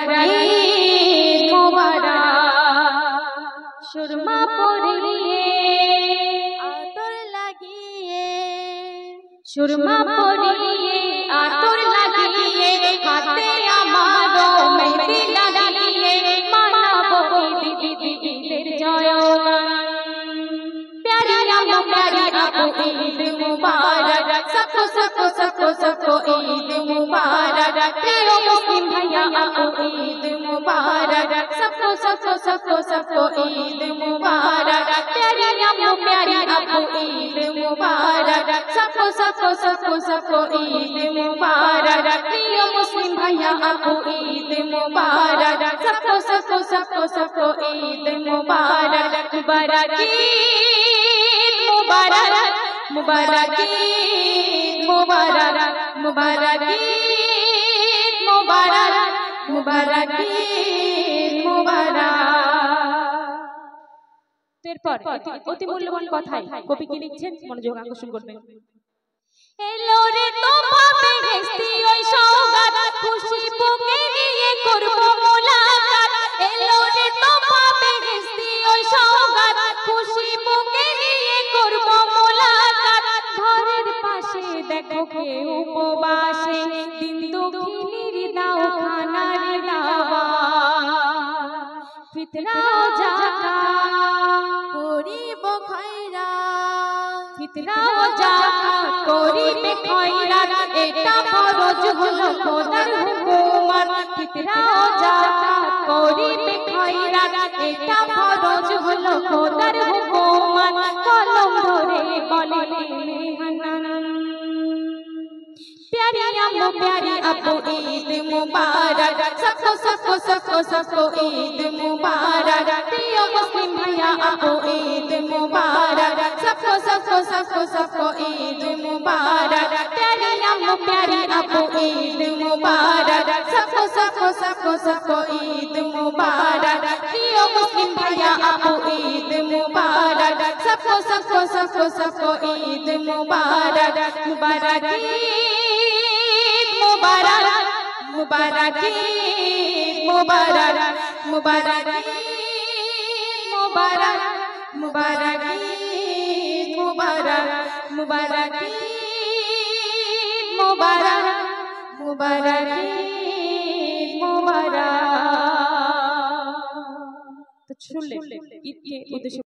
ঈদ মোবারক। সুরমা পরিয়ে আতর লাগিয়ে, সুরমা পরিয়ে আতর লাগিয়ে, হাতে আমারও মেহেদি লাগিয়ে মানাবো ঈদ ঈদের জয়গান। प्यारी आमो प्यारी आपो ईद मुबारक, सबको सबको सबको सबको ईद मुबारक। प्यारे मुस्लिम भैया आपो ईद मुबारक, सबको सबको सबको सबको ईद मुबारक। प्यारी आमो प्यारी आपो ईद मुबारक, सबको सबको सबको सबको ईद मुबारक। प्रिय मुस्लिम भैया आपो ईद मुबारक, सबको सबको सबको सबको ईद मुबारक। मुबारक मुबारक मुबारक मुबारक मुबारक मुबारक मुबारक मुबारक। এরপর অতি মূল্যবান কথায় কবি কি লিখছেন মনোযোগ আকর্ষণ করবেন। এলো রে তোফা বেহেশতি ওই সওগাত, খুশি বুকে নিয়ে করব মোলাকাত। এলো রে তোফা বেহেশতি ওই সওগাত, খুশি বুকে নিয়ে করব মোলাকাত। ঘরের পাশে দেখো কেউ উপবাসে, দিন দুঃখিনীর দাও খানার দাওয়াত। ফিতরা ও যাকাত করিব খয়রাত, ফিতরা ও যাকাত করিবে খয়রাত। এটা ফরজ হলো খোদার হুকুমত, ফিতরা ও যাকাত করিবে খয়রাত। এটা ফরজ হলো খোদার হুকুমত। কলম ধরে বলে মেহমান, प्यारी आमो प्यारी आपो ईद मुबारक, सबको सबको सबको सबको ईद मुबारक। प्रिय मुस्लिम भैया आपो ईद मुबारक, सबको सबको सबको सबको ईद मुबारक। प्यारी आमो प्यारी आपो ईद मुबारक, सबको सबको सबको सबको ईद मुबारक। प्रिय मुस्लिम भैया आपो ईद मुबारक, सबको सबको सबको सबको ईद मुबारक। मुबारक मुबारक मुबारक मुबारक मुबारक मुबारक मुबारक मुबारक मुबारक मुबारक मुबारक मुबारक। तो শুনলেন ঈদকে উদ্দেশ্য